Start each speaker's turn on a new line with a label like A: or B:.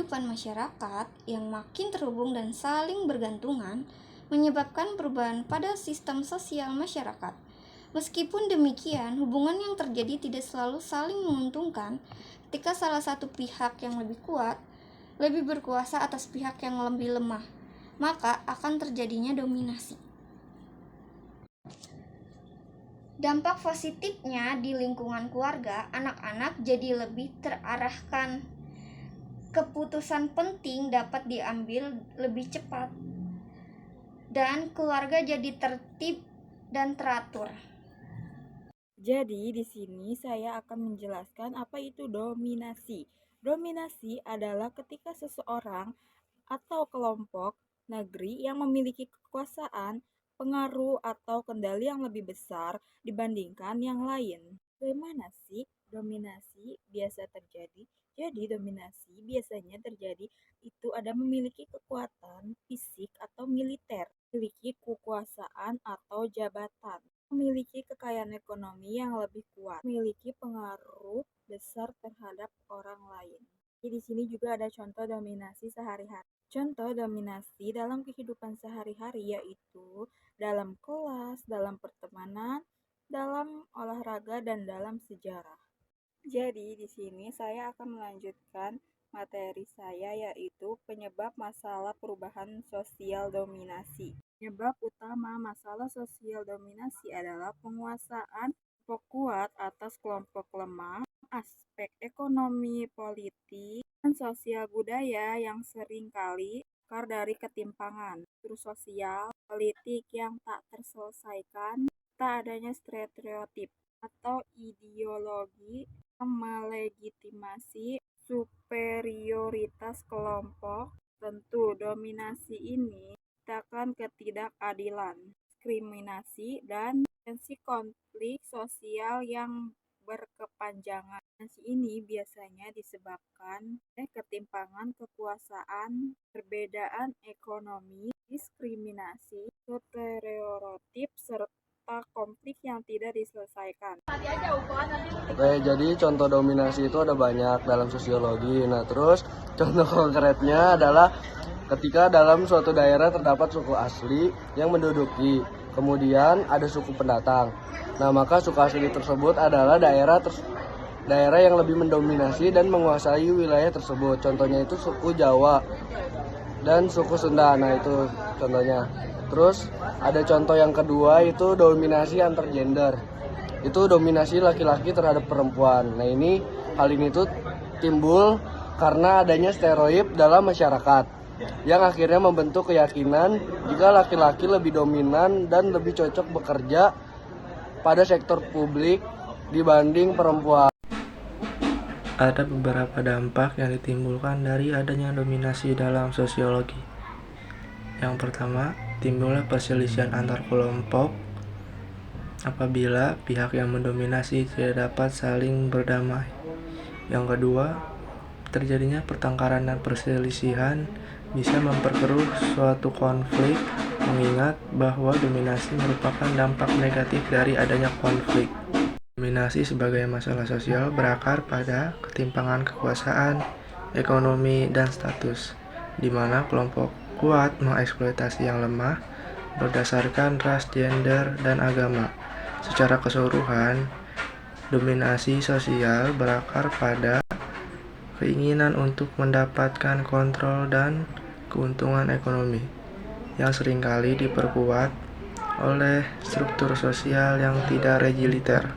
A: kehidupan masyarakat yang makin terhubung dan saling bergantungan menyebabkan perubahan pada sistem sosial masyarakat. Meskipun demikian, hubungan yang terjadi tidak selalu saling menguntungkan ketika salah satu pihak yang lebih kuat lebih berkuasa atas pihak yang lebih lemah, maka akan terjadinya dominasi. Dampak positifnya di lingkungan keluarga, anak-anak jadi lebih terarahkan. Keputusan penting dapat diambil lebih cepat, dan keluarga jadi tertib dan teratur.
B: Jadi di sini saya akan menjelaskan apa itu dominasi. Dominasi adalah ketika seseorang atau kelompok negeri yang memiliki kekuasaan, pengaruh atau kendali yang lebih besar dibandingkan yang lain. Bagaimana sih dominasi biasa terjadi? Jadi dominasi biasanya terjadi itu ada memiliki kekuatan fisik atau militer, memiliki kekuasaan atau jabatan, memiliki kekayaan ekonomi yang lebih kuat, memiliki pengaruh besar terhadap orang lain. Di sini juga ada contoh dominasi sehari-hari. Contoh dominasi dalam kehidupan sehari-hari yaitu dalam kelas, dalam pertemanan, dalam olahraga, dan dalam sejarah. Jadi di sini saya akan melanjutkan materi saya yaitu penyebab masalah perubahan sosial dominasi. Penyebab utama masalah sosial dominasi adalah penguasaan kelompok kuat atas kelompok lemah, aspek ekonomi, politik, dan sosial budaya yang seringkali akar dari ketimpangan, struktur sosial, politik yang tak terselesaikan, tak adanya stereotip atau ideologi yang melegitimasi superioritas kelompok. Tentu dominasi ini menciptakan ketidakadilan, diskriminasi, dan potensi konflik sosial yang berkepanjangan. Dominasi ini biasanya disebabkan oleh ketimpangan kekuasaan, perbedaan ekonomi, diskriminasi, stereotip, serta konflik yang tidak diselesaikan.
C: Oke, jadi contoh dominasi itu ada banyak dalam sosiologi. Nah, terus contoh konkretnya adalah ketika dalam suatu daerah terdapat suku asli yang menduduki, kemudian ada suku pendatang. Nah, maka suku asli tersebut adalah daerah yang lebih mendominasi dan menguasai wilayah tersebut. Contohnya itu suku Jawa dan suku Sunda. Nah, itu contohnya. Terus ada contoh yang kedua itu dominasi antar gender. Itu dominasi laki-laki terhadap perempuan. Nah, hal ini tuh timbul karena adanya stereotip dalam masyarakat yang akhirnya membentuk keyakinan jika laki-laki lebih dominan dan lebih cocok bekerja pada sektor publik dibanding perempuan.
D: Ada beberapa dampak yang ditimbulkan dari adanya dominasi dalam sosiologi. Yang pertama, timbullah perselisihan antar kelompok apabila pihak yang mendominasi tidak dapat saling berdamai. Yang kedua, terjadinya pertengkaran dan perselisihan bisa memperkeruh suatu konflik, mengingat bahwa dominasi merupakan dampak negatif dari adanya konflik. Dominasi sebagai masalah sosial berakar pada ketimpangan kekuasaan, ekonomi, dan status, di mana kelompok kuat mengeksploitasi yang lemah berdasarkan ras, gender, dan agama. Secara keseluruhan, dominasi sosial berakar pada keinginan untuk mendapatkan kontrol dan keuntungan ekonomi yang seringkali diperkuat oleh struktur sosial yang tidak egaliter.